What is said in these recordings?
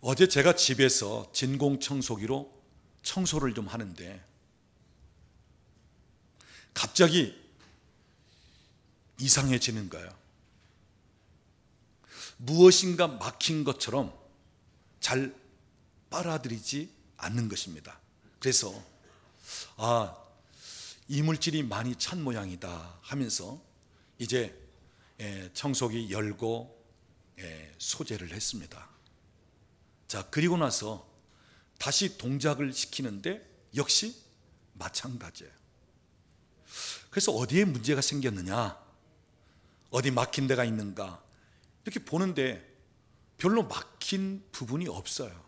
어제 제가 집에서 진공청소기로 청소를 좀 하는데 갑자기 이상해지는 거예요. 무엇인가 막힌 것처럼 잘 빨아들이지 않는 것입니다. 그래서 이물질이 많이 찬 모양이다 하면서 이제 청소기 열고 소재를 했습니다. 자, 그리고 나서 다시 동작을 시키는데 역시 마찬가지예요. 그래서 어디에 문제가 생겼느냐, 어디 막힌 데가 있는가 이렇게 보는데 별로 막힌 부분이 없어요.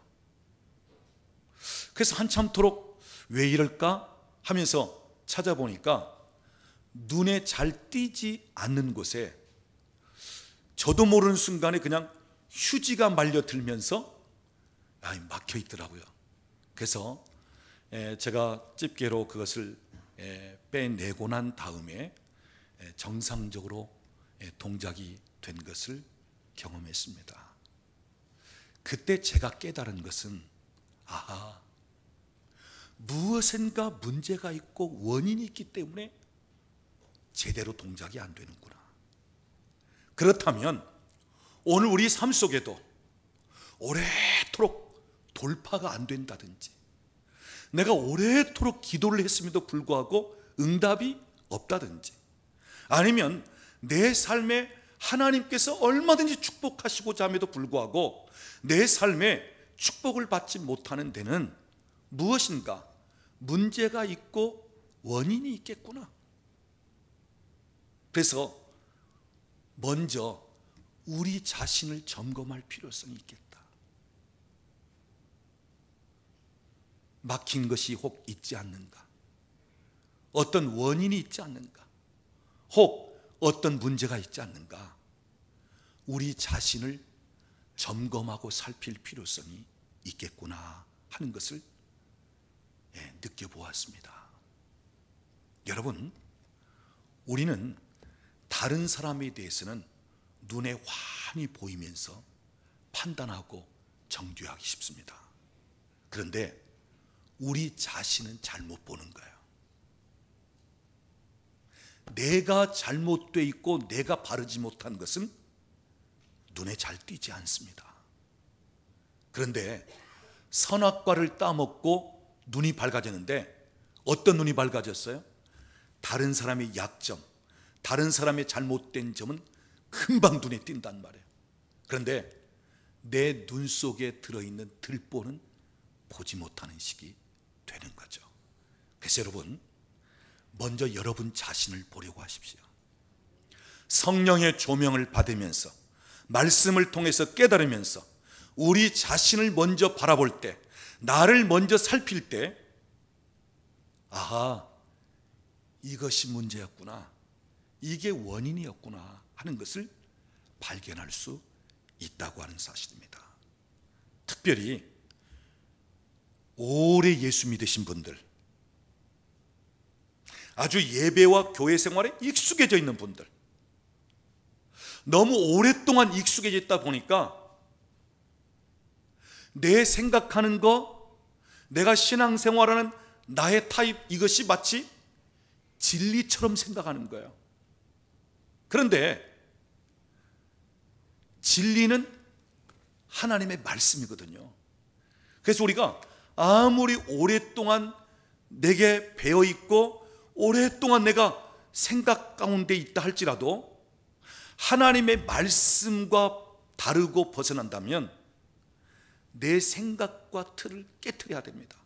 그래서 한참토록 왜 이럴까 하면서 찾아보니까 눈에 잘 띄지 않는 곳에 저도 모르는 순간에 그냥 휴지가 말려들면서 막혀 있더라고요. 그래서 제가 집게로 그것을 빼내고 난 다음에 정상적으로 동작이 된 것을 경험했습니다. 그때 제가 깨달은 것은 무엇인가 문제가 있고 원인이 있기 때문에 제대로 동작이 안 되는구나. 그렇다면 오늘 우리 삶 속에도 오래도록 돌파가 안 된다든지, 내가 오래도록 기도를 했음에도 불구하고 응답이 없다든지, 아니면 내 삶에 하나님께서 얼마든지 축복하시고자 함에도 불구하고 내 삶에 축복을 받지 못하는 데는 무엇인가 문제가 있고 원인이 있겠구나. 그래서 먼저 우리 자신을 점검할 필요성이 있겠다. 막힌 것이 혹 있지 않는가? 어떤 원인이 있지 않는가? 혹 어떤 문제가 있지 않는가? 우리 자신을 점검하고 살필 필요성이 있겠구나 하는 것을 느껴보았습니다. 여러분, 우리는 다른 사람에 대해서는 눈에 환히 보이면서 판단하고 정죄하기 쉽습니다. 그런데 우리 자신은 잘못 보는 거예요. 내가 잘못되어 있고 내가 바르지 못한 것은 눈에 잘 띄지 않습니다. 그런데 선악과를 따먹고 눈이 밝아졌는데 어떤 눈이 밝아졌어요? 다른 사람의 약점, 다른 사람의 잘못된 점은 금방 눈에 띈단 말이에요. 그런데 내 눈 속에 들어있는 들보는 보지 못하는 식이 되는 거죠. 그래서 여러분, 먼저 여러분 자신을 보려고 하십시오. 성령의 조명을 받으면서 말씀을 통해서 깨달으면서 우리 자신을 먼저 바라볼 때, 나를 먼저 살필 때, 이것이 문제였구나, 이게 원인이었구나 하는 것을 발견할 수 있다고 하는 사실입니다. 특별히 오래 예수 믿으신 분들, 아주 예배와 교회 생활에 익숙해져 있는 분들, 너무 오랫동안 익숙해져 있다 보니까 내 생각하는 거, 내가 신앙생활하는 나의 타입, 이것이 마치 진리처럼 생각하는 거예요. 그런데 진리는 하나님의 말씀이거든요. 그래서 우리가 아무리 오랫동안 내게 배어 있고 오랫동안 내가 생각 가운데 있다 할지라도 하나님의 말씀과 다르고 벗어난다면 내 생각과 틀을 깨트려야 됩니다.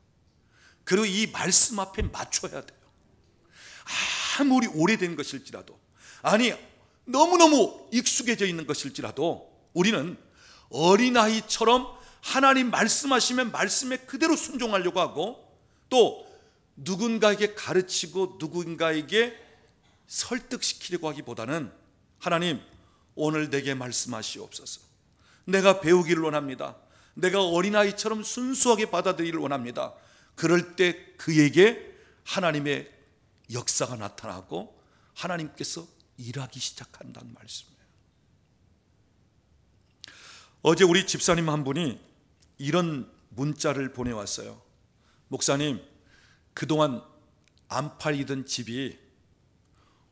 그리고 이 말씀 앞에 맞춰야 돼요. 아무리 오래된 것일지라도, 아니 너무너무 익숙해져 있는 것일지라도 우리는 어린아이처럼 하나님 말씀하시면 말씀에 그대로 순종하려고 하고, 또 누군가에게 가르치고 누군가에게 설득시키려고 하기보다는 하나님, 오늘 내게 말씀하시옵소서. 내가 배우기를 원합니다. 내가 어린아이처럼 순수하게 받아들이기를 원합니다. 그럴 때 그에게 하나님의 역사가 나타나고 하나님께서 일하기 시작한다는 말씀이에요. 어제 우리 집사님 한 분이 이런 문자를 보내왔어요. 목사님, 그동안 안 팔리던 집이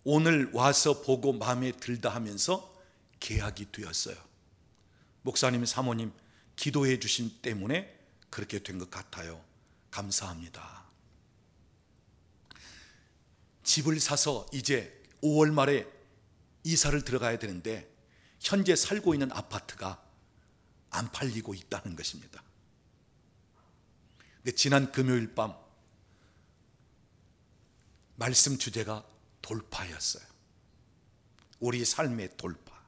오늘 와서 보고 마음에 들다 하면서 계약이 되었어요. 목사님, 사모님 기도해 주심 때문에 그렇게 된 것 같아요. 감사합니다. 집을 사서 이제 5월 말에 이사를 들어가야 되는데 현재 살고 있는 아파트가 안 팔리고 있다는 것입니다. 근데 지난 금요일 밤 말씀 주제가 돌파였어요. 우리 삶의 돌파.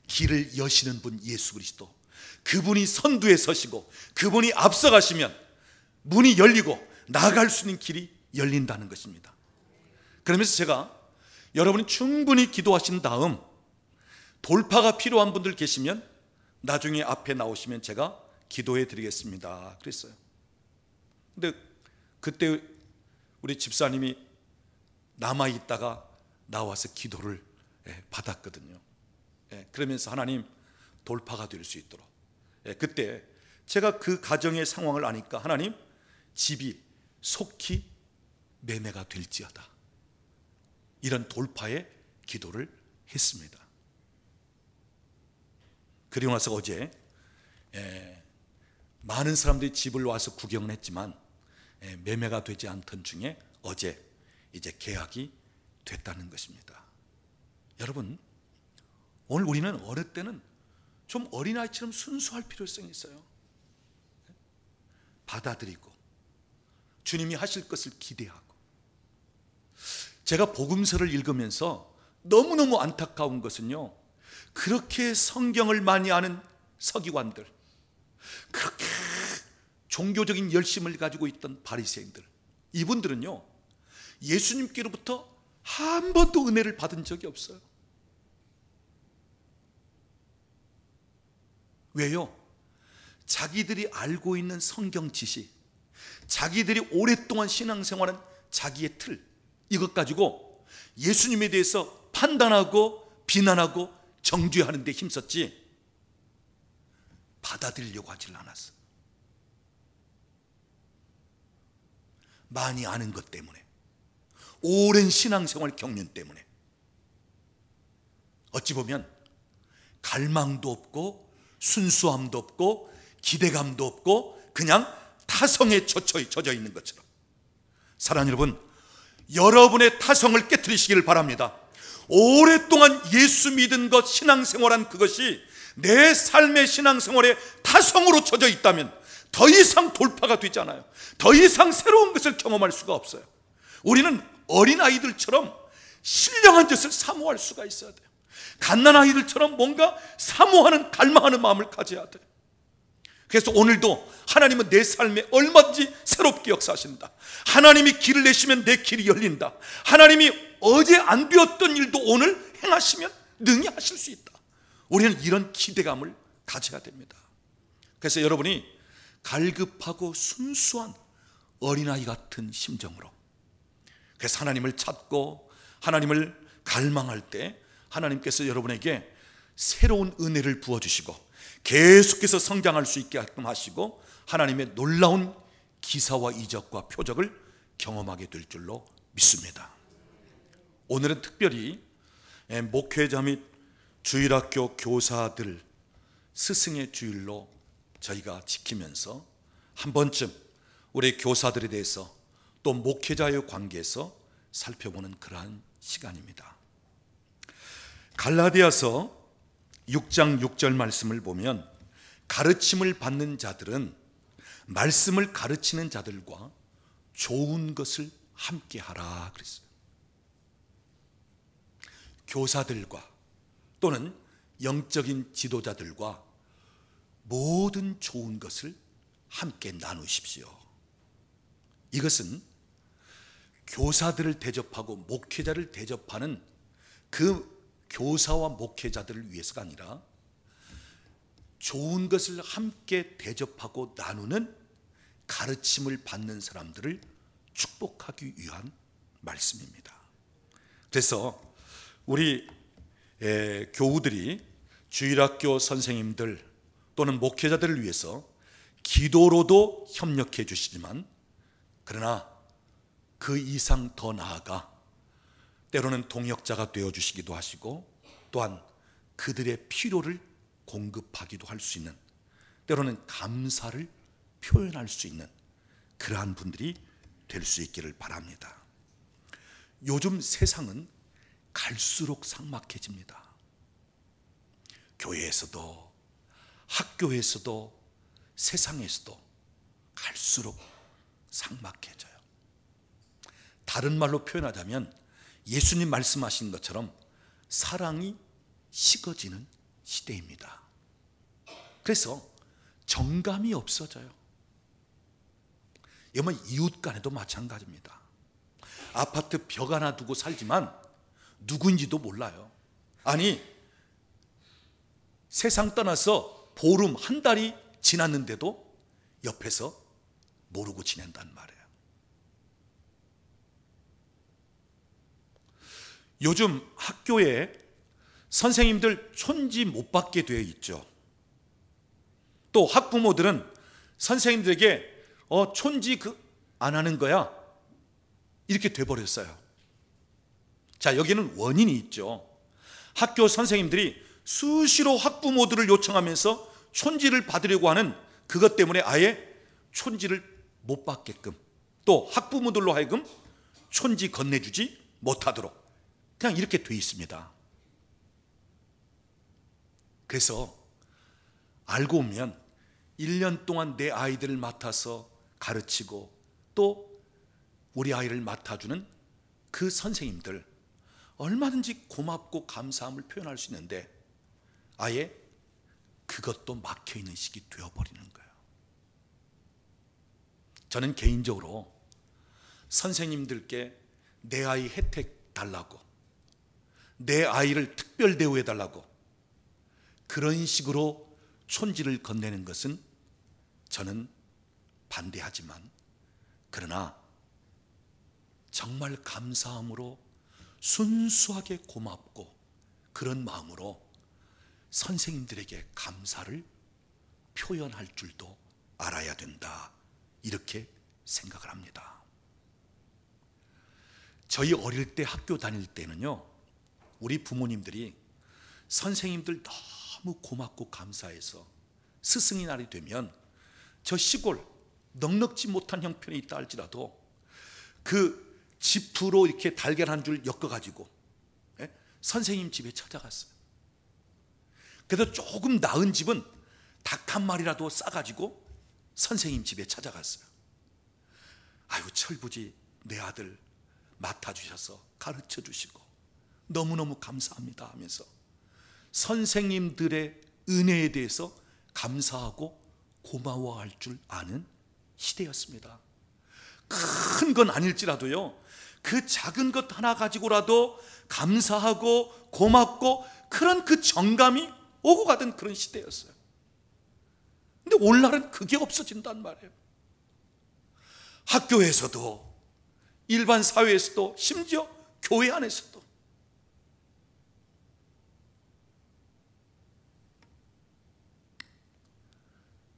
길을 여시는 분 예수 그리스도, 그분이 선두에 서시고 그분이 앞서가시면 문이 열리고 나아갈 수 있는 길이 열린다는 것입니다. 그러면서 제가 여러분이 충분히 기도하신 다음 돌파가 필요한 분들 계시면 나중에 앞에 나오시면 제가 기도해 드리겠습니다 그랬어요. 근데 그때 우리 집사님이 남아있다가 나와서 기도를 받았거든요. 그러면서 하나님, 돌파가 될 수 있도록. 그때 제가 그 가정의 상황을 아니까 하나님, 집이 속히 매매가 될지어다, 이런 돌파의 기도를 했습니다. 그리고 나서 어제 많은 사람들이 집을 와서 구경을 했지만 매매가 되지 않던 중에 어제 이제 계약이 됐다는 것입니다. 여러분, 오늘 우리는 어느 때는 좀 어린아이처럼 순수할 필요성이 있어요. 받아들이고 주님이 하실 것을 기대하고. 제가 복음서를 읽으면서 너무너무 안타까운 것은요, 그렇게 성경을 많이 아는 서기관들, 그렇게 종교적인 열심을 가지고 있던 바리새인들, 이분들은요 예수님께로부터 한 번도 은혜를 받은 적이 없어요. 왜요? 자기들이 알고 있는 성경 지식, 자기들이 오랫동안 신앙생활한 자기의 틀, 이것 가지고 예수님에 대해서 판단하고 비난하고 정죄하는 데 힘썼지 받아들이려고 하질 않았어. 많이 아는 것 때문에, 오랜 신앙생활 경륜 때문에 어찌 보면 갈망도 없고 순수함도 없고 기대감도 없고 그냥 타성에 젖어 있는 것처럼. 사랑하는 여러분, 여러분의 타성을 깨트리시기를 바랍니다. 오랫동안 예수 믿은 것, 신앙생활한 그것이 내 삶의 신앙생활에 타성으로 젖어 있다면 더 이상 돌파가 되지 않아요. 더 이상 새로운 것을 경험할 수가 없어요. 우리는 어린아이들처럼 신령한 것을 사모할 수가 있어야 돼요. 갓난아이들처럼 뭔가 사모하는, 갈망하는 마음을 가져야 돼요. 그래서 오늘도 하나님은 내 삶에 얼마든지 새롭게 역사하신다. 하나님이 길을 내시면 내 길이 열린다. 하나님이 어제 안 되었던 일도 오늘 행하시면 능히 하실 수 있다. 우리는 이런 기대감을 가져야 됩니다. 그래서 여러분이 갈급하고 순수한 어린아이 같은 심정으로, 그래서 하나님을 찾고 하나님을 갈망할 때 하나님께서 여러분에게 새로운 은혜를 부어주시고 계속해서 성장할 수 있게 하시고 하나님의 놀라운 기사와 이적과 표적을 경험하게 될 줄로 믿습니다. 오늘은 특별히 목회자 및 주일학교 교사들 스승의 주일로 저희가 지키면서 한 번쯤 우리 교사들에 대해서 또 목회자의 관계에서 살펴보는 그러한 시간입니다. 갈라디아서 6장 6절 말씀을 보면 가르침을 받는 자들은 말씀을 가르치는 자들과 좋은 것을 함께 하라 그랬어요. 교사들과 또는 영적인 지도자들과 모든 좋은 것을 함께 나누십시오. 이것은 교사들을 대접하고 목회자를 대접하는 그 교사와 목회자들을 위해서가 아니라 좋은 것을 함께 대접하고 나누는 가르침을 받는 사람들을 축복하기 위한 말씀입니다. 그래서 우리 교우들이 주일학교 선생님들 또는 목회자들을 위해서 기도로도 협력해 주시지만 그러나 그 이상 더 나아가 때로는 동역자가 되어주시기도 하시고 또한 그들의 필요를 공급하기도 할 수 있는, 때로는 감사를 표현할 수 있는 그러한 분들이 될 수 있기를 바랍니다. 요즘 세상은 갈수록 삭막해집니다. 교회에서도 학교에서도 세상에서도 갈수록 삭막해져요. 다른 말로 표현하자면 예수님 말씀하신 것처럼 사랑이 식어지는 시대입니다. 그래서 정감이 없어져요. 여러분, 이웃 간에도 마찬가지입니다. 아파트 벽 하나 두고 살지만 누구인지도 몰라요. 아니, 세상 떠나서 보름 한 달이 지났는데도 옆에서 모르고 지낸단 말이에요. 요즘 학교에 선생님들 촌지 못 받게 되어 있죠. 또 학부모들은 선생님들에게 촌지 안 하는 거야 이렇게 돼버렸어요. 자, 여기는 원인이 있죠. 학교 선생님들이 수시로 학부모들을 요청하면서 촌지를 받으려고 하는 그것 때문에 아예 촌지를 못 받게끔, 또 학부모들로 하여금 촌지 건네주지 못하도록 그냥 이렇게 돼 있습니다. 그래서 알고 보면 1년 동안 내 아이들을 맡아서 가르치고 또 우리 아이를 맡아주는 그 선생님들 얼마든지 고맙고 감사함을 표현할 수 있는데 아예 그것도 막혀있는 시기 되어버리는 거예요. 저는 개인적으로 선생님들께 내 아이 혜택 달라고, 내 아이를 특별 대우해 달라고 그런 식으로 촌지를 건네는 것은 저는 반대하지만, 그러나 정말 감사함으로 순수하게 고맙고 그런 마음으로 선생님들에게 감사를 표현할 줄도 알아야 된다, 이렇게 생각을 합니다. 저희 어릴 때 학교 다닐 때는요, 우리 부모님들이 선생님들 너무 고맙고 감사해서 스승의 날이 되면 저 시골 넉넉지 못한 형편이 있다 할지라도 그 지프로 이렇게 달걀 한 줄 엮어가지고 선생님 집에 찾아갔어요. 그래서 조금 나은 집은 닭 한 마리라도 싸가지고 선생님 집에 찾아갔어요. 아이고, 철부지 내 아들 맡아주셔서 가르쳐 주시고 너무너무 감사합니다 하면서 선생님들의 은혜에 대해서 감사하고 고마워할 줄 아는 시대였습니다. 큰 건 아닐지라도요, 그 작은 것 하나 가지고라도 감사하고 고맙고 그런 그 정감이 오고 가던 그런 시대였어요. 근데 오늘날은 그게 없어진단 말이에요. 학교에서도, 일반 사회에서도, 심지어 교회 안에서도.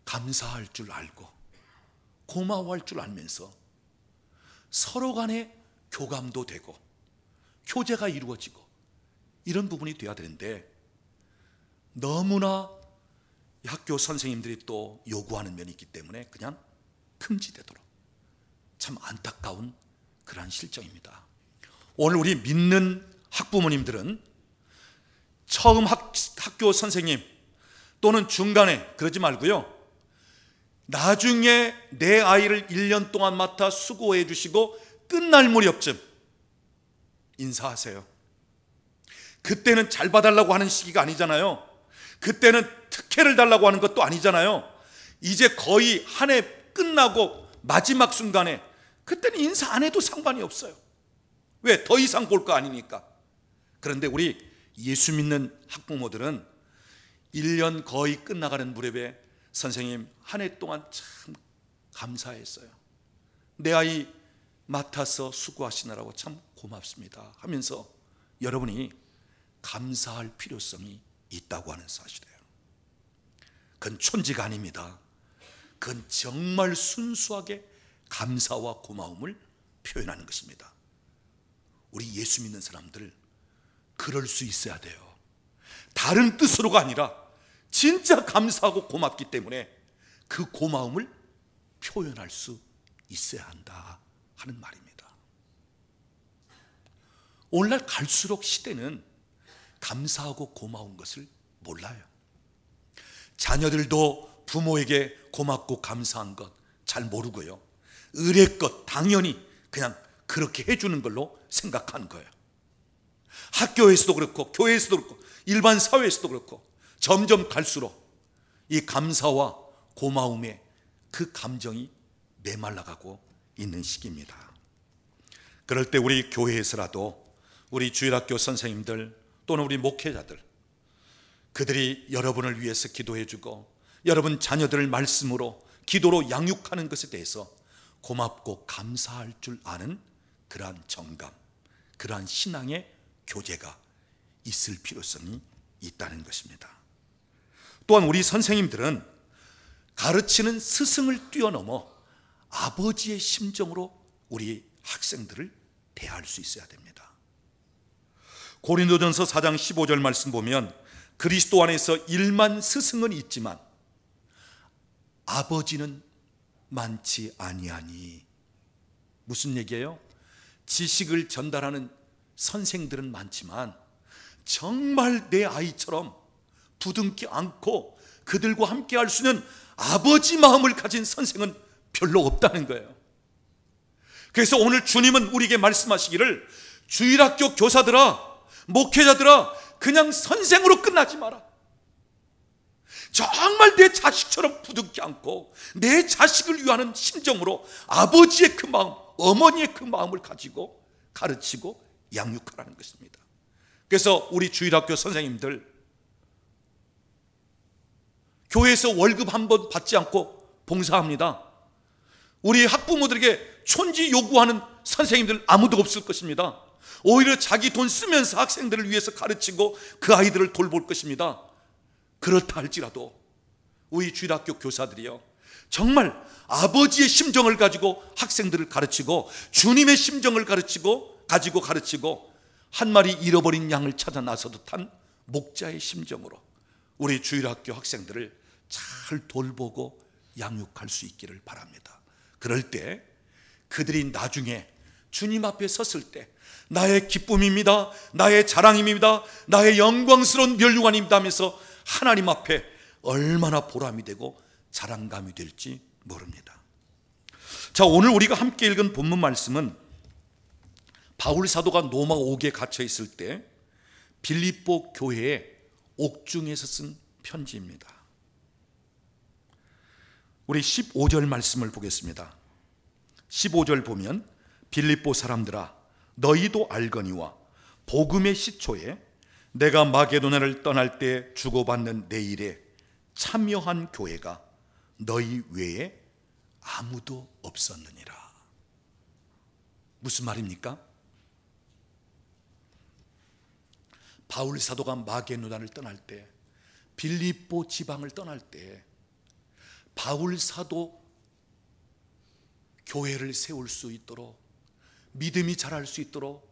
감사할 줄 알고 고마워할 줄 알면서 서로 간에 교감도 되고 교제가 이루어지고 이런 부분이 돼야 되는데, 너무나 학교 선생님들이 또 요구하는 면이 있기 때문에 그냥 금지되도록, 참 안타까운 그러한 실정입니다. 오늘 우리 믿는 학부모님들은 처음 학교 선생님 또는 중간에 그러지 말고요, 나중에 내 아이를 1년 동안 맡아 수고해 주시고 끝날 무렵쯤 인사하세요. 그때는 잘 봐달라고 하는 시기가 아니잖아요. 그때는 특혜를 달라고 하는 것도 아니잖아요. 이제 거의 한 해 끝나고 마지막 순간에 그때는 인사 안 해도 상관이 없어요. 왜? 더 이상 볼 거 아니니까. 그런데 우리 예수 믿는 학부모들은 1년 거의 끝나가는 무렵에 선생님 한 해 동안 참 감사했어요. 내 아이 맡아서 수고하시느라고 참 고맙습니다 하면서 여러분이 감사할 필요성이 있다고 하는 사실이에요. 그건 촌지가 아닙니다. 그건 정말 순수하게 감사와 고마움을 표현하는 것입니다. 우리 예수 믿는 사람들 그럴 수 있어야 돼요. 다른 뜻으로가 아니라 진짜 감사하고 고맙기 때문에 그 고마움을 표현할 수 있어야 한다 하는 말입니다. 오늘날 갈수록 시대는 감사하고 고마운 것을 몰라요. 자녀들도 부모에게 고맙고 감사한 것 잘 모르고요, 의례껏 당연히 그냥 그렇게 해주는 걸로 생각하는 거예요. 학교에서도 그렇고 교회에서도 그렇고 일반 사회에서도 그렇고 점점 갈수록 이 감사와 고마움의 그 감정이 메말라가고 있는 시기입니다. 그럴 때 우리 교회에서라도 우리 주일학교 선생님들 또는 우리 목회자들, 그들이 여러분을 위해서 기도해주고 여러분 자녀들을 말씀으로 기도로 양육하는 것에 대해서 고맙고 감사할 줄 아는 그러한 정감, 그러한 신앙의 교제가 있을 필요성이 있다는 것입니다. 또한 우리 선생님들은 가르치는 스승을 뛰어넘어 아버지의 심정으로 우리 학생들을 대할 수 있어야 됩니다. 고린도전서 4장 15절 말씀 보면 그리스도 안에서 일만 스승은 있지만 아버지는 많지 아니하니. 무슨 얘기예요? 지식을 전달하는 선생들은 많지만 정말 내 아이처럼 부둥키 안고 그들과 함께 할 수 있는 아버지 마음을 가진 선생은 별로 없다는 거예요. 그래서 오늘 주님은 우리에게 말씀하시기를, 주일학교 교사들아, 목회자들아, 그냥 선생으로 끝나지 마라. 정말 내 자식처럼 부둥켜 안고 내 자식을 위하는 심정으로 아버지의 그 마음, 어머니의 그 마음을 가지고 가르치고 양육하라는 것입니다. 그래서 우리 주일학교 선생님들, 교회에서 월급 한 번 받지 않고 봉사합니다. 우리 학부모들에게 촌지 요구하는 선생님들 아무도 없을 것입니다. 오히려 자기 돈 쓰면서 학생들을 위해서 가르치고 그 아이들을 돌볼 것입니다. 그렇다 할지라도 우리 주일학교 교사들이요, 정말 아버지의 심정을 가지고 학생들을 가르치고 주님의 심정을 가지고 한 마리 잃어버린 양을 찾아 나서듯 한 목자의 심정으로 우리 주일학교 학생들을 잘 돌보고 양육할 수 있기를 바랍니다. 그럴 때 그들이 나중에 주님 앞에 섰을 때 나의 기쁨입니다, 나의 자랑입니다, 나의 영광스러운 멸류관입니다 하면서 하나님 앞에 얼마나 보람이 되고 자랑감이 될지 모릅니다. 자, 오늘 우리가 함께 읽은 본문 말씀은 바울 사도가 로마 옥에 갇혀 있을 때 빌립보 교회의 옥중에서 쓴 편지입니다. 우리 15절 말씀을 보겠습니다. 15절 보면, 빌립보 사람들아, 너희도 알거니와 복음의 시초에 내가 마게도냐를 떠날 때 주고받는 내 일에 참여한 교회가 너희 외에 아무도 없었느니라. 무슨 말입니까? 바울 사도가 마게도냐를 떠날 때, 빌립보 지방을 떠날 때 바울 사도 교회를 세울 수 있도록, 믿음이 자랄 수 있도록,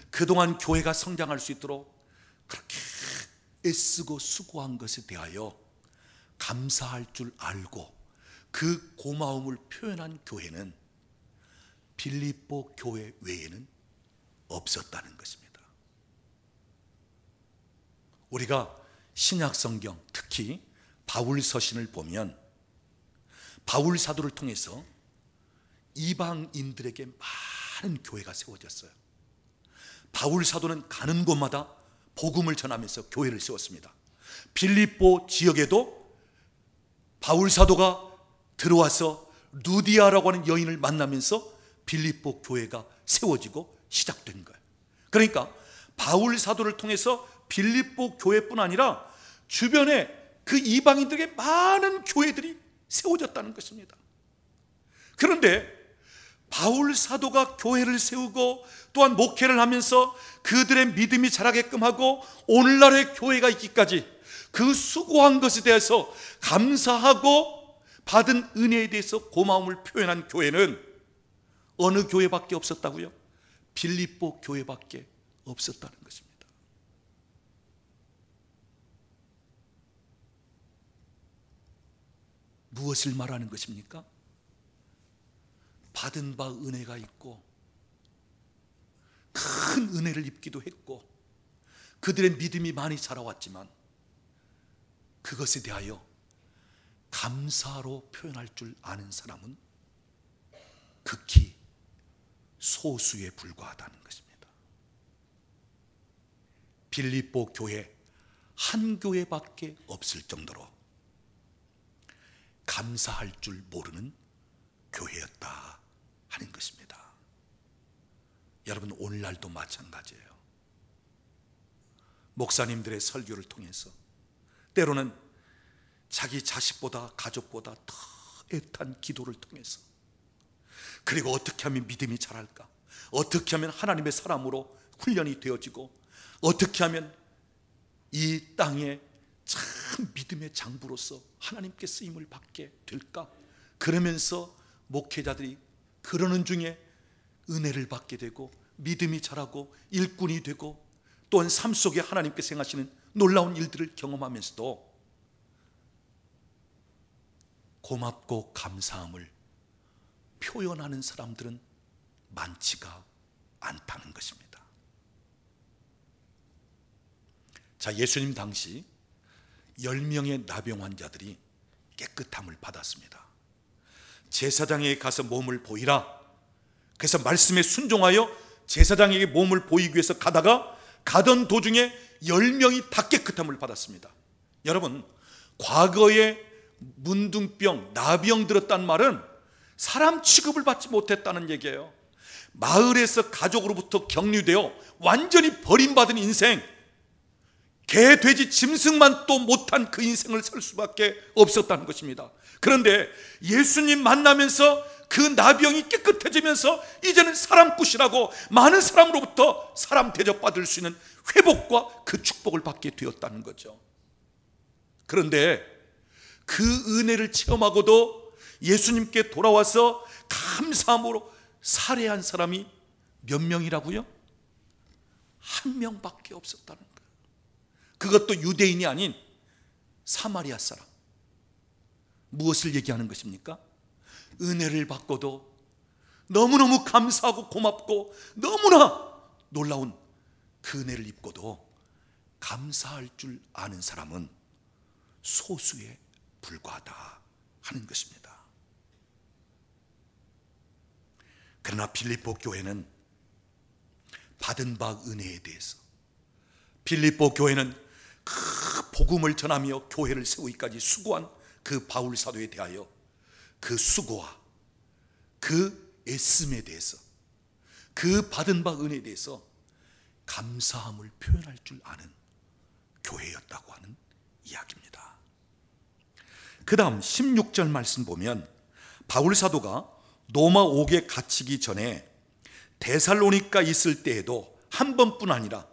그동안 교회가 성장할 수 있도록 그렇게 애쓰고 수고한 것에 대하여 감사할 줄 알고 그 고마움을 표현한 교회는 빌립보 교회 외에는 없었다는 것입니다. 우리가 신약 성경, 특히 바울 서신을 보면 바울 사도를 통해서 이방인들에게 많은 교회가 세워졌어요. 바울 사도는 가는 곳마다 복음을 전하면서 교회를 세웠습니다. 빌립보 지역에도 바울 사도가 들어와서 루디아라고 하는 여인을 만나면서 빌립보 교회가 세워지고 시작된 거예요. 그러니까 바울 사도를 통해서 빌립보 교회뿐 아니라 주변에 그 이방인들에게 많은 교회들이 세워졌다는 것입니다. 그런데 바울 사도가 교회를 세우고 또한 목회를 하면서 그들의 믿음이 자라게끔 하고 오늘날의 교회가 있기까지 그 수고한 것에 대해서 감사하고 받은 은혜에 대해서 고마움을 표현한 교회는 어느 교회밖에 없었다고요? 빌립보 교회밖에 없었다는 것입니다. 무엇을 말하는 것입니까? 받은 바 은혜가 있고 큰 은혜를 입기도 했고 그들의 믿음이 많이 자라왔지만 그것에 대하여 감사로 표현할 줄 아는 사람은 극히 소수에 불과하다는 것입니다. 빌립보 교회 한 교회밖에 없을 정도로 감사할 줄 모르는 교회였다 하는 것입니다. 여러분, 오늘날도 마찬가지예요. 목사님들의 설교를 통해서 때로는 자기 자식보다 가족보다 더 애탄 기도를 통해서, 그리고 어떻게 하면 믿음이 자랄까, 어떻게 하면 하나님의 사람으로 훈련이 되어지고, 어떻게 하면 이 땅에 참 믿음의 장부로서 하나님께 쓰임을 받게 될까, 그러면서 목회자들이 그러는 중에 은혜를 받게 되고 믿음이 자라고 일꾼이 되고 또한 삶 속에 하나님께서 행하시는 놀라운 일들을 경험하면서도 고맙고 감사함을 표현하는 사람들은 많지가 않다는 것입니다. 자, 예수님 당시 10명의 나병 환자들이 깨끗함을 받았습니다. 제사장에게 가서 몸을 보이라. 그래서 말씀에 순종하여 제사장에게 몸을 보이기 위해서 가던 도중에 10명이 다 깨끗함을 받았습니다. 여러분, 과거에 문둥병, 나병 들었다는 말은 사람 취급을 받지 못했다는 얘기예요. 마을에서 가족으로부터 격리되어 완전히 버림받은 인생, 개, 돼지, 짐승만 또 못한 그 인생을 살 수밖에 없었다는 것입니다. 그런데 예수님 만나면서 그 나병이 깨끗해지면서 이제는 사람굿이라고 많은 사람으로부터 사람 대접받을 수 있는 회복과 그 축복을 받게 되었다는 거죠. 그런데 그 은혜를 체험하고도 예수님께 돌아와서 감사함으로 살해한 사람이 몇 명이라고요? 한 명밖에 없었다는 거예요. 그것도 유대인이 아닌 사마리아 사람. 무엇을 얘기하는 것입니까? 은혜를 받고도 너무너무 감사하고 고맙고 너무나 놀라운 그 은혜를 입고도 감사할 줄 아는 사람은 소수에 불과하다 하는 것입니다. 그러나 빌립보 교회는 받은 바 은혜에 대해서, 빌립보 교회는 그 복음을 전하며 교회를 세우기까지 수고한 그 바울 사도에 대하여 그 수고와 그 애씀에 대해서, 그 받은 바 은혜에 대해서 감사함을 표현할 줄 아는 교회였다고 하는 이야기입니다. 그 다음 16절 말씀 보면 바울 사도가 로마 옥에 갇히기 전에 데살로니가 있을 때에도 한 번뿐 아니라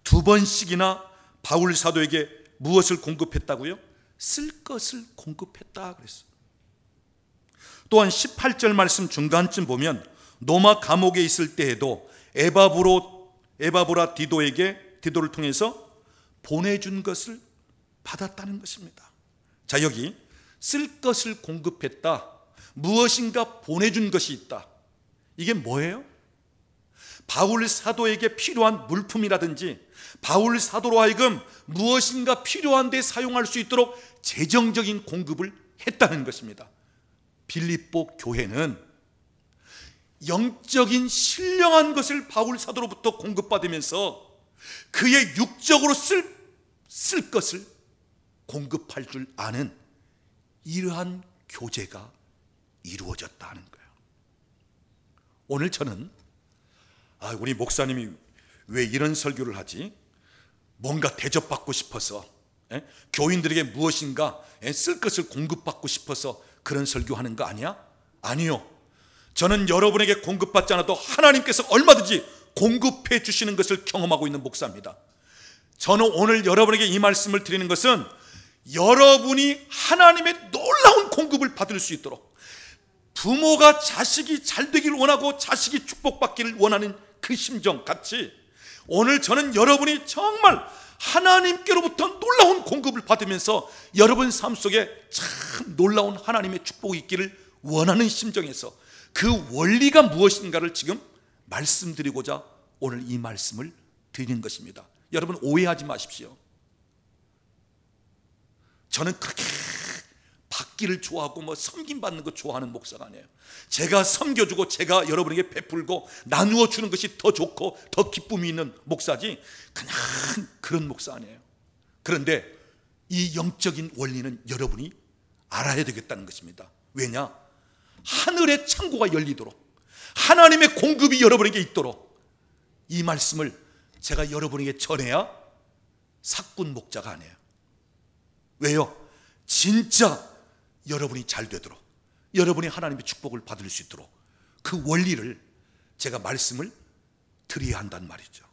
두 번씩이나 바울 사도에게 무엇을 공급했다고요? 쓸 것을 공급했다 그랬어요. 또한 18절 말씀 중간쯤 보면 로마 감옥에 있을 때에도 에바브라 디도를 통해서 보내준 것을 받았다는 것입니다. 자, 여기 쓸 것을 공급했다, 무엇인가 보내준 것이 있다. 이게 뭐예요? 바울 사도에게 필요한 물품이라든지 바울 사도로 하여금 무엇인가 필요한 데 사용할 수 있도록 재정적인 공급을 했다는 것입니다. 빌립보 교회는 영적인 신령한 것을 바울 사도로부터 공급받으면서 그의 육적으로 쓸 것을 공급할 줄 아는 이러한 교제가 이루어졌다는 거예요. 오늘 저는 우리 목사님이 왜 이런 설교를 하지? 뭔가 대접받고 싶어서, 교인들에게 무엇인가 쓸 것을 공급받고 싶어서 그런 설교하는 거 아니야? 아니요. 저는 여러분에게 공급받지 않아도 하나님께서 얼마든지 공급해 주시는 것을 경험하고 있는 목사입니다. 저는 오늘 여러분에게 이 말씀을 드리는 것은 여러분이 하나님의 놀라운 공급을 받을 수 있도록, 부모가 자식이 잘 되길 원하고 자식이 축복받기를 원하는 그 심정 같이, 오늘 저는 여러분이 정말 하나님께로부터 놀라운 공급을 받으면서 여러분 삶 속에 참 놀라운 하나님의 축복이 있기를 원하는 심정에서 그 원리가 무엇인가를 지금 말씀드리고자 오늘 이 말씀을 드리는 것입니다. 여러분 오해하지 마십시오. 저는 그렇게 받기를 좋아하고 섬김 받는 거 좋아하는 목사가 아니에요. 제가 섬겨주고 제가 여러분에게 베풀고 나누어 주는 것이 더 좋고 더 기쁨이 있는 목사지 그냥 그런 목사 아니에요. 그런데 이 영적인 원리는 여러분이 알아야 되겠다는 것입니다. 왜냐? 하늘의 창고가 열리도록, 하나님의 공급이 여러분에게 있도록 이 말씀을 제가 여러분에게 전해야 사꾼 목자가 아니에요. 왜요? 진짜 여러분이 잘 되도록, 여러분이 하나님의 축복을 받을 수 있도록 그 원리를 제가 말씀을 드려야 한단 말이죠.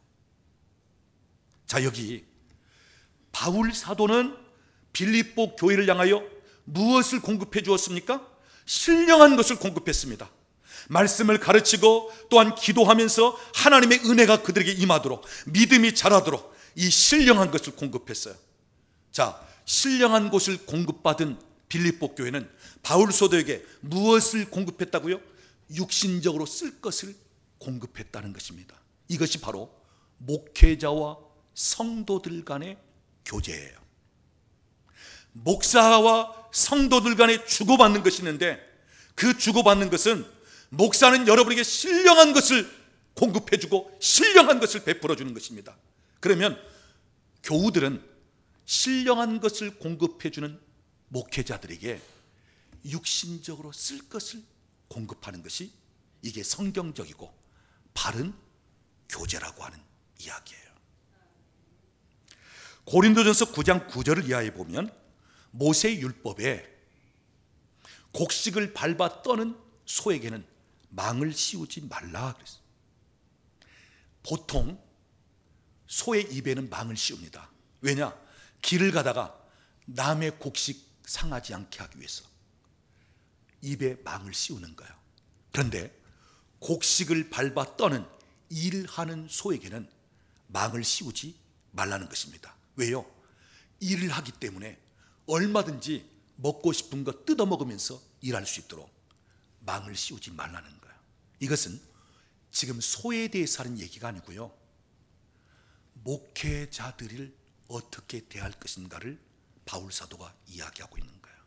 자, 여기 바울 사도는 빌립보 교회를 향하여 무엇을 공급해 주었습니까? 신령한 것을 공급했습니다. 말씀을 가르치고 또한 기도하면서 하나님의 은혜가 그들에게 임하도록, 믿음이 자라도록 이 신령한 것을 공급했어요. 자, 신령한 것을 공급받은 빌립보 교회는 바울 사도에게 무엇을 공급했다고요? 육신적으로 쓸 것을 공급했다는 것입니다. 이것이 바로 목회자와 성도들 간의 교제예요. 목사와 성도들 간에 주고받는 것이 있는데, 그 주고받는 것은 목사는 여러분에게 신령한 것을 공급해주고 신령한 것을 베풀어주는 것입니다. 그러면 교우들은 신령한 것을 공급해주는 목회자들에게 육신적으로 쓸 것을 공급하는 것이, 이게 성경적이고 바른 교제라고 하는 이야기예요. 고린도전서 9장 9절을 이하에 보면 모세의 율법에 곡식을 밟아 떠는 소에게는 망을 씌우지 말라 그랬어요. 보통 소의 입에는 망을 씌웁니다. 왜냐? 길을 가다가 남의 곡식 상하지 않게 하기 위해서 입에 망을 씌우는 거예요. 그런데 곡식을 밟아 떠는 일하는 소에게는 망을 씌우지 말라는 것입니다. 왜요? 일을 하기 때문에 얼마든지 먹고 싶은 거 뜯어 먹으면서 일할 수 있도록 망을 씌우지 말라는 거예요. 이것은 지금 소에 대해서 하는 얘기가 아니고요, 목회자들을 어떻게 대할 것인가를 바울 사도가 이야기하고 있는 거예요.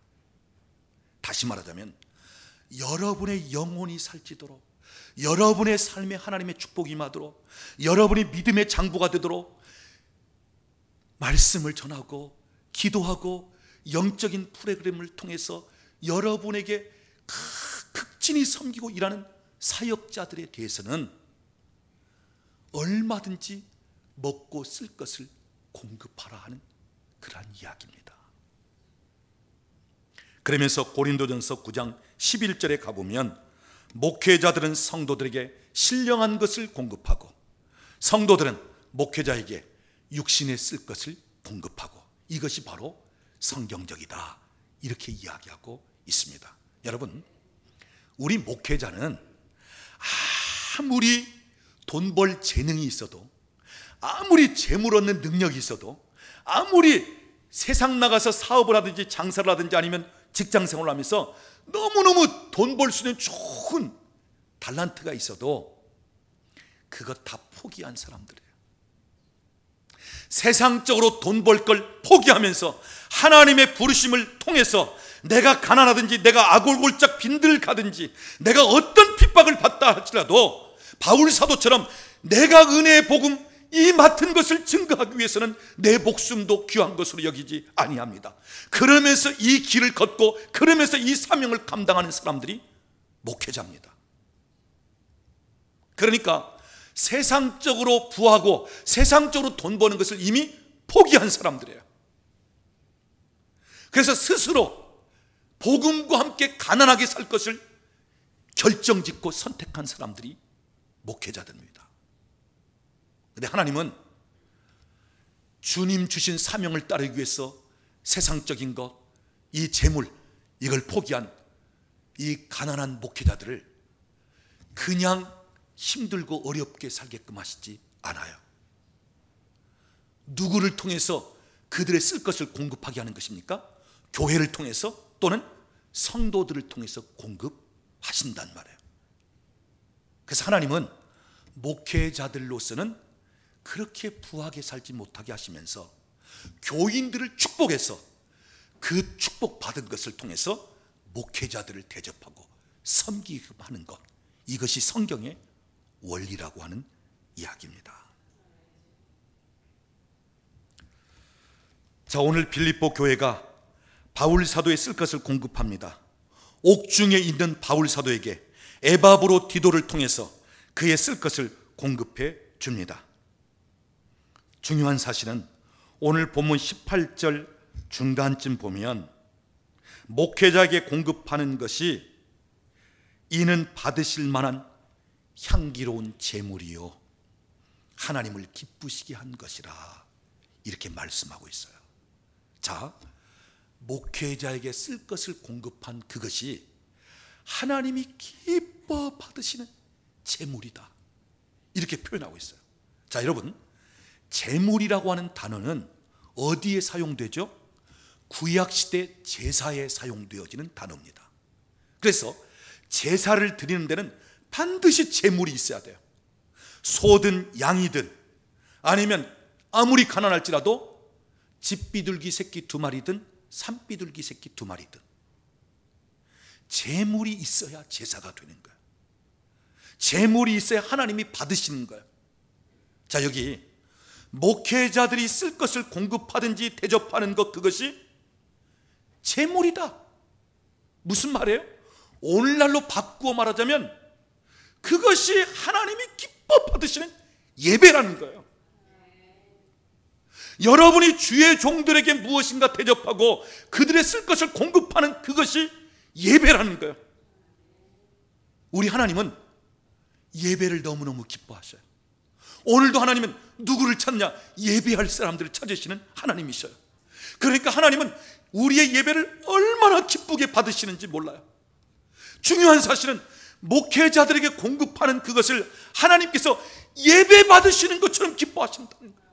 다시 말하자면 여러분의 영혼이 살찌도록, 여러분의 삶에 하나님의 축복이 임하도록, 여러분이 믿음의 장부가 되도록 말씀을 전하고 기도하고 영적인 프로그램을 통해서 여러분에게 극진히 섬기고 일하는 사역자들에 대해서는 얼마든지 먹고 쓸 것을 공급하라 하는 그러한 이야기입니다. 그러면서 고린도전서 9장 11절에 가보면 목회자들은 성도들에게 신령한 것을 공급하고 성도들은 목회자에게 육신에 쓸 것을 공급하고, 이것이 바로 성경적이다, 이렇게 이야기하고 있습니다. 여러분, 우리 목회자는 아무리 돈 벌 재능이 있어도, 아무리 재물 얻는 능력이 있어도, 아무리 세상 나가서 사업을 하든지 장사를 하든지 아니면 직장 생활을 하면서 너무너무 돈 벌 수 있는 좋은 달란트가 있어도 그것 다 포기한 사람들이에요. 세상적으로 돈 벌 걸 포기하면서 하나님의 부르심을 통해서 내가 가난하든지 내가 아골골짝 빈들가든지 내가 어떤 핍박을 받다 할지라도 바울 사도처럼 내가 은혜의 복음 이 맡은 것을 증거하기 위해서는 내 목숨도 귀한 것으로 여기지 아니합니다. 그러면서 이 길을 걷고 그러면서 이 사명을 감당하는 사람들이 목회자입니다. 그러니까 세상적으로 부하고 세상적으로 돈 버는 것을 이미 포기한 사람들이에요. 그래서 스스로 복음과 함께 가난하게 살 것을 결정짓고 선택한 사람들이 목회자들입니다. 그런데 하나님은 주님 주신 사명을 따르기 위해서 세상적인 것, 이 재물, 이걸 포기한 이 가난한 목회자들을 그냥 힘들고 어렵게 살게끔 하시지 않아요. 누구를 통해서 그들의 쓸 것을 공급하게 하는 것입니까? 교회를 통해서 또는 성도들을 통해서 공급하신단 말이에요. 그래서 하나님은 목회자들로서는 그렇게 부하게 살지 못하게 하시면서 교인들을 축복해서 그 축복받은 것을 통해서 목회자들을 대접하고 섬기게끔 하는 것, 이것이 성경의 원리라고 하는 이야기입니다. 자, 오늘 빌립보 교회가 바울 사도에 쓸 것을 공급합니다. 옥중에 있는 바울 사도에게 에바브로 디도를 통해서 그의 쓸 것을 공급해 줍니다. 중요한 사실은 오늘 본문 18절 중간쯤 보면 목회자에게 공급하는 것이 이는 받으실 만한 향기로운 제물이요 하나님을 기쁘시게 한 것이라, 이렇게 말씀하고 있어요. 자, 목회자에게 쓸 것을 공급한 그것이 하나님이 기뻐 받으시는 제물이다, 이렇게 표현하고 있어요. 자, 여러분, 제물이라고 하는 단어는 어디에 사용되죠? 구약시대 제사에 사용되어지는 단어입니다. 그래서 제사를 드리는 데는 반드시 제물이 있어야 돼요. 소든 양이든, 아니면 아무리 가난할지라도 집비둘기 새끼 2마리든 산비둘기 새끼 2마리든 제물이 있어야 제사가 되는 거예요. 제물이 있어야 하나님이 받으시는 거예요. 자, 여기 목회자들이 쓸 것을 공급하든지 대접하는 것, 그것이 제물이다. 무슨 말이에요? 오늘날로 바꾸어 말하자면 그것이 하나님이 기뻐 받으시는 예배라는 거예요. 여러분이 주의 종들에게 무엇인가 대접하고 그들의 쓸 것을 공급하는 그것이 예배라는 거예요. 우리 하나님은 예배를 너무너무 기뻐하셔요. 오늘도 하나님은 누구를 찾냐? 예배할 사람들을 찾으시는 하나님이셔요. 그러니까 하나님은 우리의 예배를 얼마나 기쁘게 받으시는지 몰라요. 중요한 사실은 목회자들에게 공급하는 그것을 하나님께서 예배 받으시는 것처럼 기뻐하신다는 거예요.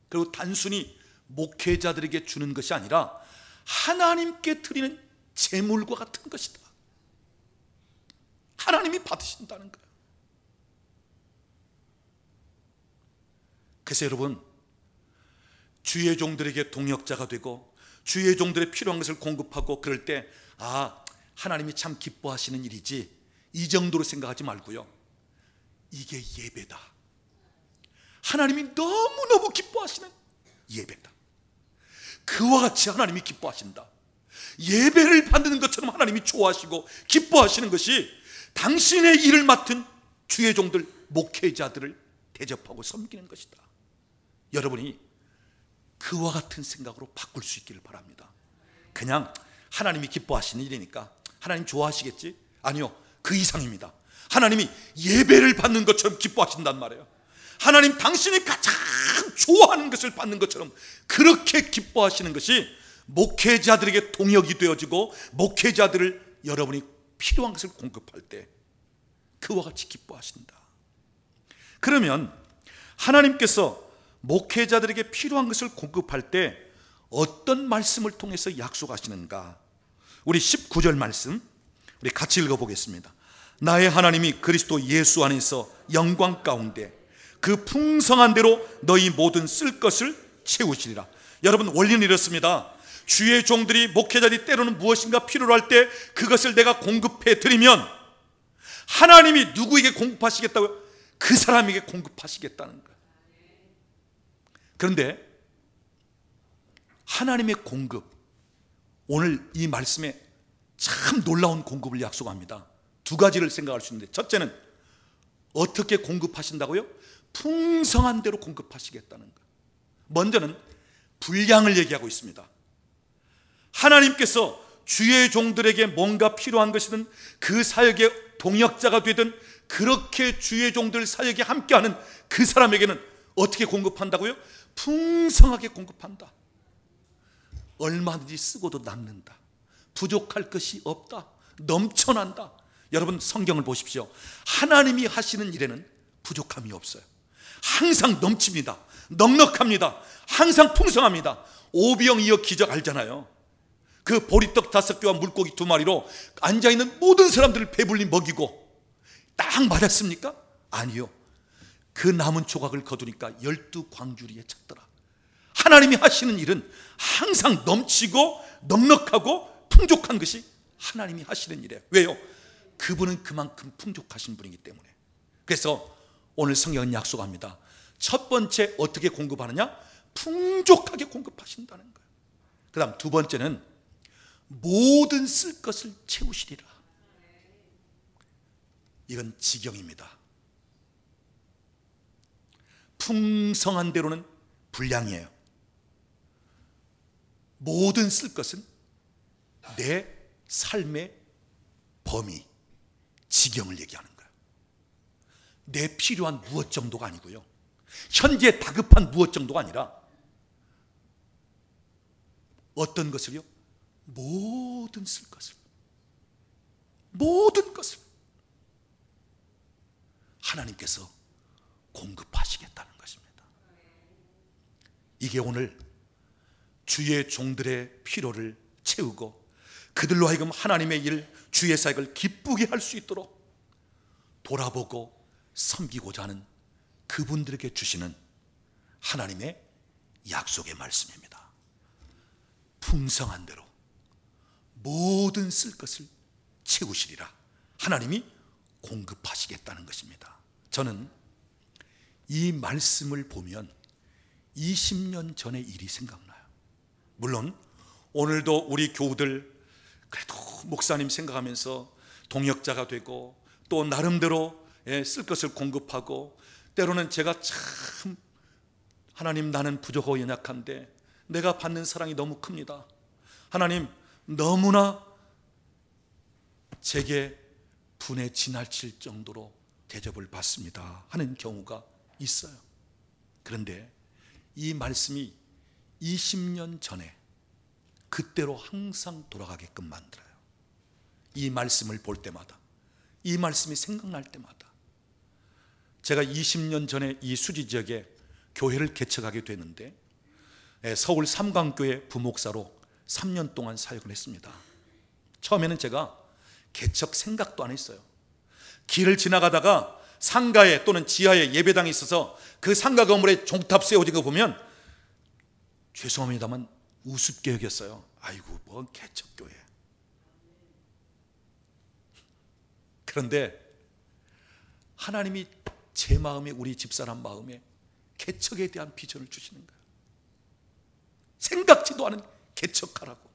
그리고 단순히 목회자들에게 주는 것이 아니라 하나님께 드리는 제물과 같은 것이다. 하나님이 받으신다는 거예요. 그래서 여러분, 주의 종들에게 동역자가 되고 주의 종들의 필요한 것을 공급하고 그럴 때, 아, 하나님이 참 기뻐하시는 일이지, 이 정도로 생각하지 말고요, 이게 예배다, 하나님이 너무너무 기뻐하시는 예배다, 그와 같이 하나님이 기뻐하신다, 예배를 받는 것처럼 하나님이 좋아하시고 기뻐하시는 것이 당신의 일을 맡은 주의 종들, 목회자들을 대접하고 섬기는 것이다. 여러분이 그와 같은 생각으로 바꿀 수 있기를 바랍니다. 그냥 하나님이 기뻐하시는 일이니까 하나님 좋아하시겠지? 아니요, 그 이상입니다. 하나님이 예배를 받는 것처럼 기뻐하신단 말이에요. 하나님 당신이 가장 좋아하는 것을 받는 것처럼 그렇게 기뻐하시는 것이 목회자들에게 동역이 되어지고 목회자들을 여러분이 필요한 것을 공급할 때 그와 같이 기뻐하신다. 그러면 하나님께서 목회자들에게 필요한 것을 공급할 때 어떤 말씀을 통해서 약속하시는가? 우리 19절 말씀 우리 같이 읽어보겠습니다. 나의 하나님이 그리스도 예수 안에서 영광 가운데 그 풍성한 대로 너희 모든 쓸 것을 채우시리라. 여러분, 원리는 이렇습니다. 주의 종들이, 목회자들이 때로는 무엇인가 필요로 할 때 그것을 내가 공급해 드리면 하나님이 누구에게 공급하시겠다고요? 그 사람에게 공급하시겠다는 거예요. 그런데 하나님의 공급, 오늘 이 말씀에 참 놀라운 공급을 약속합니다. 두 가지를 생각할 수 있는데, 첫째는 어떻게 공급하신다고요? 풍성한 대로 공급하시겠다는 거예요. 먼저는 분량을 얘기하고 있습니다. 하나님께서 주의 종들에게 뭔가 필요한 것이든 그 사역의 동역자가 되든 그렇게 주의 종들 사역에 함께하는 그 사람에게는 어떻게 공급한다고요? 풍성하게 공급한다. 얼마든지 쓰고도 남는다. 부족할 것이 없다. 넘쳐난다. 여러분 성경을 보십시오. 하나님이 하시는 일에는 부족함이 없어요. 항상 넘칩니다. 넉넉합니다. 항상 풍성합니다. 오병이어 기적 알잖아요. 그 보리떡 5개와 물고기 2마리로 앉아있는 모든 사람들을 배불리 먹이고 딱 맞았습니까? 아니요. 그 남은 조각을 거두니까 12광주리에 찼더라. 하나님이 하시는 일은 항상 넘치고 넉넉하고 풍족한 것이 하나님이 하시는 일이에요. 왜요? 그분은 그만큼 풍족하신 분이기 때문에. 그래서 오늘 성경은 약속합니다. 첫 번째 어떻게 공급하느냐? 풍족하게 공급하신다는 거예요. 그 다음 두 번째는 모든 쓸 것을 채우시리라. 이건 지경입니다. 풍성한 대로는 불량이에요. 모든 쓸 것은 내 삶의 범위, 지경을 얘기하는 거예요. 내 필요한 무엇 정도가 아니고요, 현재 다급한 무엇 정도가 아니라 어떤 것을요? 모든 쓸 것을, 모든 것을 하나님께서 공급하시겠다는 것입니다. 이게 오늘 주의 종들의 필요를 채우고 그들로 하여금 하나님의 일, 주의 사역을 기쁘게 할 수 있도록 돌아보고 섬기고자 하는 그분들에게 주시는 하나님의 약속의 말씀입니다. 풍성한 대로 모든 쓸 것을 채우시리라. 하나님이 공급하시겠다는 것입니다. 저는 이 말씀을 보면 20년 전의 일이 생각나요. 물론 오늘도 우리 교우들 그래도 목사님 생각하면서 동역자가 되고 또 나름대로 쓸 것을 공급하고, 때로는 제가 참 하나님 나는 부족하고 연약한데 내가 받는 사랑이 너무 큽니다. 하나님 너무나 제게 분에 지나칠 정도로 대접을 받습니다 하는 경우가 있어요. 그런데 이 말씀이 20년 전에 그때로 항상 돌아가게끔 만들어요. 이 말씀을 볼 때마다, 이 말씀이 생각날 때마다, 제가 20년 전에 이 수지 지역에 교회를 개척하게 되는데 서울 삼강교회 부목사로 3년 동안 사역을 했습니다. 처음에는 제가 개척 생각도 안 했어요. 길을 지나가다가 상가에 또는 지하에 예배당이 있어서 그 상가 건물에 종탑 세워진 거 보면 죄송합니다만 우습게 여겼어요. 아이고 뭔 개척교회. 그런데 하나님이 제 마음에, 우리 집사람 마음에 개척에 대한 비전을 주시는 거예요. 생각지도 않은 개척하라고.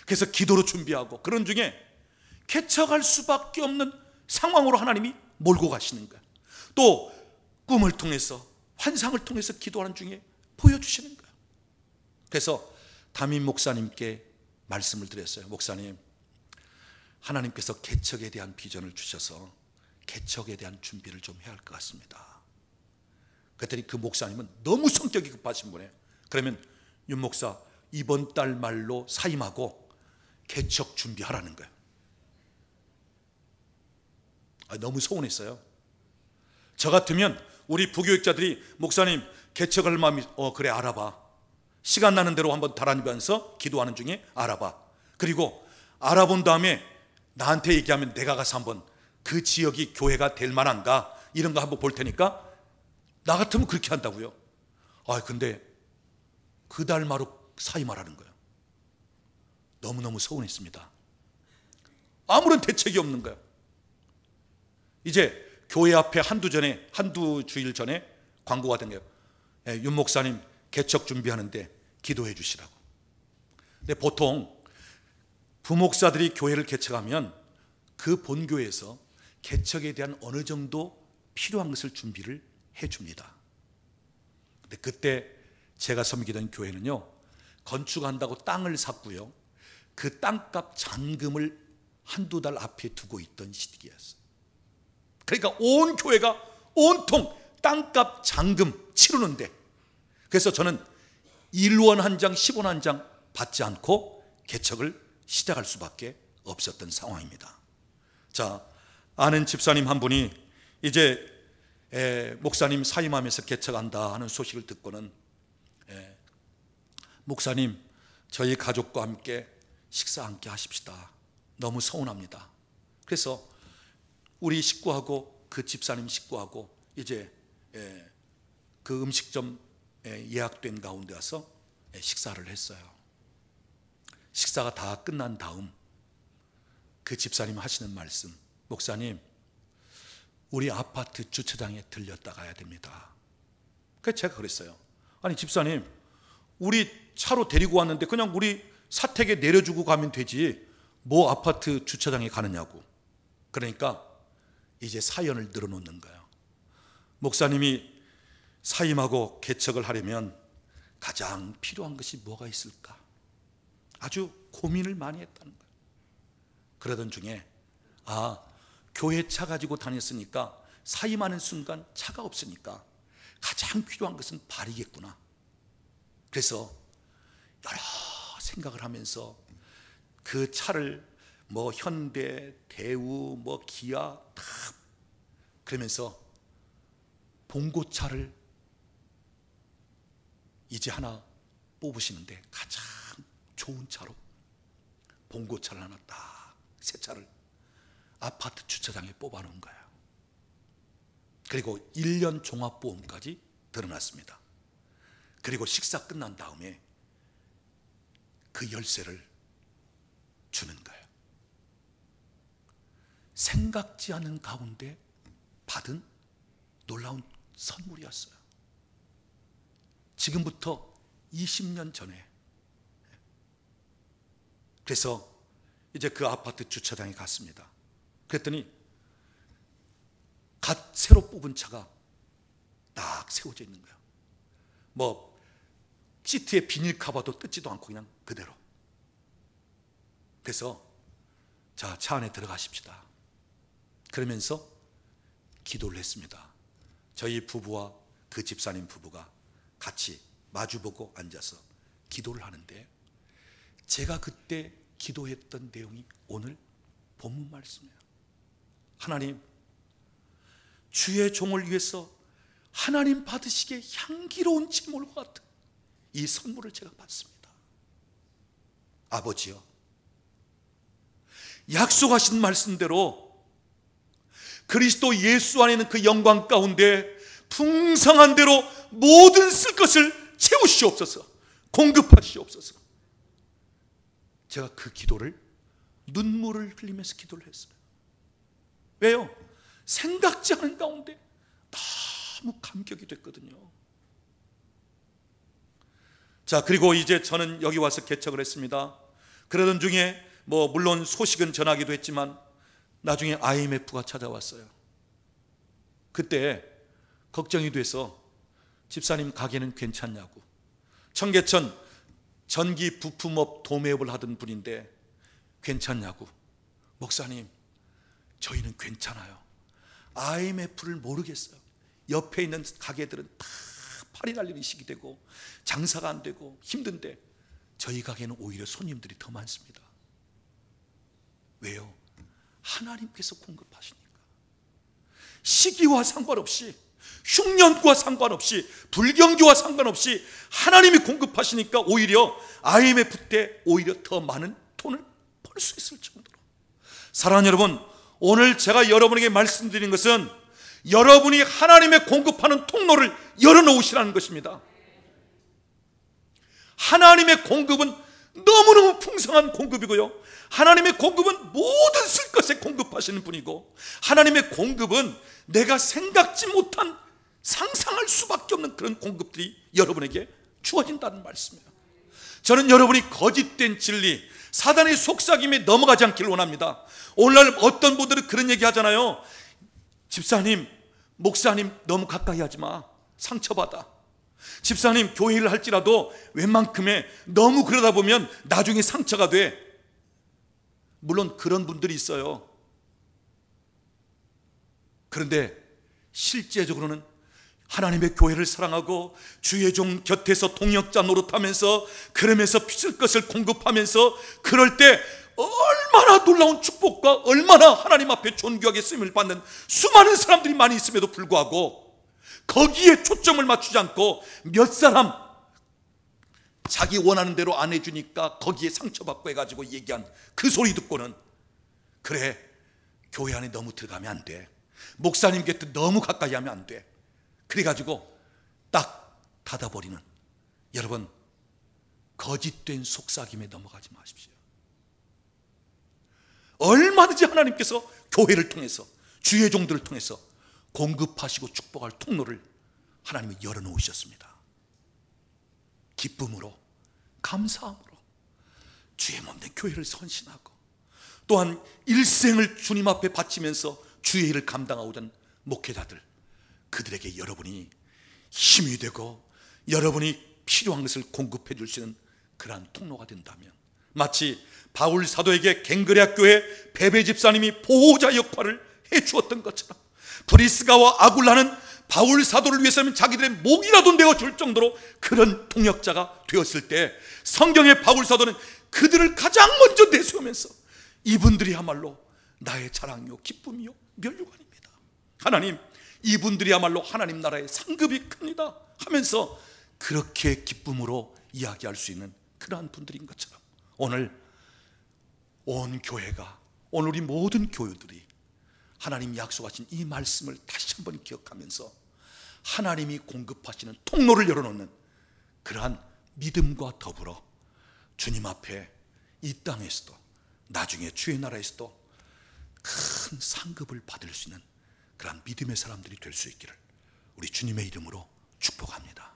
그래서 기도로 준비하고 그런 중에 개척할 수밖에 없는 상황으로 하나님이 몰고 가시는 거예요. 또 꿈을 통해서, 환상을 통해서 기도하는 중에 보여주시는 거예요. 그래서 담임 목사님께 말씀을 드렸어요. 목사님, 하나님께서 개척에 대한 비전을 주셔서 개척에 대한 준비를 좀 해야 할 것 같습니다. 그랬더니 그 목사님은 너무 성격이 급하신 분이에요. 그러면 윤 목사 이번 달 말로 사임하고 개척 준비하라는 거예요. 너무 서운했어요. 저 같으면 우리 부교육자들이 목사님 개척할 마음이 그래 알아봐. 시간 나는 대로 한번 달아니면서 기도하는 중에 알아봐. 그리고 알아본 다음에 나한테 얘기하면 내가 가서 한번 그 지역이 교회가 될 만한가 이런 거 한번 볼 테니까, 나 같으면 그렇게 한다고요. 근데 그 달 말로 사임하라는 거예요. 너무너무 서운했습니다. 아무런 대책이 없는 거예요. 이제 교회 앞에 한두 주일 전에 광고가 된 거예요. 윤 목사님 개척 준비하는데 기도해 주시라고. 근데 보통 부목사들이 교회를 개척하면 그 본교회에서 개척에 대한 어느 정도 필요한 것을 준비를 해 줍니다. 근데 그때 제가 섬기던 교회는요, 건축한다고 땅을 샀고요, 그 땅값 잔금을 한두 달 앞에 두고 있던 시기였어요. 그러니까 온 교회가 온통 땅값 잔금 치르는데, 그래서 저는 1원 한 장, 10원 한 장 받지 않고 개척을 시작할 수밖에 없었던 상황입니다. 자, 아는 집사님 한 분이 이제 목사님 사임하면서 개척한다 하는 소식을 듣고는 목사님, 저희 가족과 함께 식사 함께 하십시다. 너무 서운합니다. 그래서 우리 식구하고 그 집사님 식구하고 이제 그 음식점 예약된 가운데 와서 식사를 했어요. 식사가 다 끝난 다음 그 집사님 하시는 말씀, 목사님, 우리 아파트 주차장에 들렸다 가야 됩니다. 그래서 제가 그랬어요. 아니 집사님, 우리 차로 데리고 왔는데 그냥 우리 사택에 내려주고 가면 되지 뭐 아파트 주차장에 가느냐고. 그러니까 이제 사연을 늘어놓는 거예요. 목사님이 사임하고 개척을 하려면 가장 필요한 것이 뭐가 있을까? 아주 고민을 많이 했다는 거예요. 그러던 중에 교회 차 가지고 다녔으니까 사임하는 순간 차가 없으니까 가장 필요한 것은 발이겠구나. 그래서 여러 생각을 하면서 그 차를 뭐 현대, 대우, 뭐 기아 다 그러면서 봉고차를 이제 하나 뽑으시는데 가장 좋은 차로 봉고차를 하나 딱 새 차를 아파트 주차장에 뽑아놓은 거예요. 그리고 1년 종합보험까지 들어놨습니다. 그리고 식사 끝난 다음에 그 열쇠를 주는 거예요. 생각지 않은 가운데 받은 놀라운 선물이었어요. 지금부터 20년 전에. 그래서 이제 그 아파트 주차장에 갔습니다. 그랬더니 갓 새로 뽑은 차가 딱 세워져 있는 거예요. 뭐 시트에 비닐 커버도 뜯지도 않고 그냥 그대로. 그래서 자, 차 안에 들어가십시다. 그러면서 기도를 했습니다. 저희 부부와 그 집사님 부부가 같이 마주보고 앉아서 기도를 하는데 제가 그때 기도했던 내용이 오늘 본문 말씀이에요. 하나님, 주의 종을 위해서 하나님 받으시기에 향기로운 제물과 같은 이 선물을 제가 받습니다. 아버지요, 약속하신 말씀대로 그리스도 예수 안에 있는 그 영광 가운데 풍성한 대로 모든 쓸 것을 채우시옵소서, 공급하시옵소서. 제가 그 기도를 눈물을 흘리면서 기도를 했어요. 왜요? 생각지 않은 가운데 너무 감격이 됐거든요. 자, 그리고 이제 저는 여기 와서 개척을 했습니다. 그러던 중에 뭐 물론 소식은 전하기도 했지만 나중에 IMF가 찾아왔어요. 그때 걱정이 돼서 집사님 가게는 괜찮냐고. 청계천 전기 부품업 도매업을 하던 분인데 괜찮냐고. 목사님, 저희는 괜찮아요. IMF를 모르겠어요. 옆에 있는 가게들은 다 팔이 날리는 시기 되고 장사가 안 되고 힘든데 저희 가게는 오히려 손님들이 더 많습니다. 왜요? 하나님께서 공급하시니까. 시기와 상관없이, 흉년과 상관없이, 불경기와 상관없이 하나님이 공급하시니까 오히려 IMF 때 오히려 더 많은 돈을 벌 수 있을 정도로. 사랑하는 여러분, 오늘 제가 여러분에게 말씀드린 것은 여러분이 하나님의 공급하는 통로를 열어놓으시라는 것입니다. 하나님의 공급은 너무너무 풍성한 공급이고요, 하나님의 공급은 모든 쓸 것에 공급하시는 분이고, 하나님의 공급은 내가 생각지 못한, 상상할 수밖에 없는 그런 공급들이 여러분에게 주어진다는 말씀이에요. 저는 여러분이 거짓된 진리, 사단의 속삭임에 넘어가지 않기를 원합니다. 오늘날 어떤 분들은 그런 얘기 하잖아요. 집사님, 목사님 너무 가까이 하지 마, 상처받아. 집사님, 교회를 할지라도 웬만큼에 너무 그러다 보면 나중에 상처가 돼. 물론 그런 분들이 있어요. 그런데 실제적으로는 하나님의 교회를 사랑하고 주의 종 곁에서 동역자 노릇하면서 그러면서 필요할 것을 공급하면서 그럴 때 얼마나 놀라운 축복과 얼마나 하나님 앞에 존귀하게 쓰임을 받는 수많은 사람들이 많이 있음에도 불구하고 거기에 초점을 맞추지 않고 몇 사람 자기 원하는 대로 안 해주니까 거기에 상처받고 해가지고 얘기한 그 소리 듣고는 그래, 교회 안에 너무 들어가면 안 돼, 목사님 곁에 너무 가까이 하면 안 돼, 그래가지고 딱 닫아버리는, 여러분 거짓된 속삭임에 넘어가지 마십시오. 얼마든지 하나님께서 교회를 통해서 주의 종들을 통해서 공급하시고 축복할 통로를 하나님이 열어놓으셨습니다. 기쁨으로 감사함으로 주의 몸된 교회를 선신하고 또한 일생을 주님 앞에 바치면서 주의 일을 감당하오던 목회자들, 그들에게 여러분이 힘이 되고 여러분이 필요한 것을 공급해 줄 수 있는 그러한 통로가 된다면, 마치 바울 사도에게 갱그레아 교회 베베 집사님이 보호자 역할을 해 주었던 것처럼 브리스가와 아굴라는 바울 사도를 위해서는 자기들의 목이라도 내어줄 정도로 그런 동역자가 되었을 때, 성경의 바울 사도는 그들을 가장 먼저 내세우면서 이분들이야말로 나의 자랑이요 기쁨이요 면류관입니다, 하나님 이분들이야말로 하나님 나라의 상급이 큽니다 하면서 그렇게 기쁨으로 이야기할 수 있는 그러한 분들인 것처럼, 오늘 온 교회가, 오늘 우리 모든 교회들이 하나님 약속하신 이 말씀을 다시 한번 기억하면서 하나님이 공급하시는 통로를 열어놓는 그러한 믿음과 더불어 주님 앞에 이 땅에서도 나중에 주의 나라에서도 큰 상급을 받을 수 있는 그러한 믿음의 사람들이 될 수 있기를 우리 주님의 이름으로 축복합니다.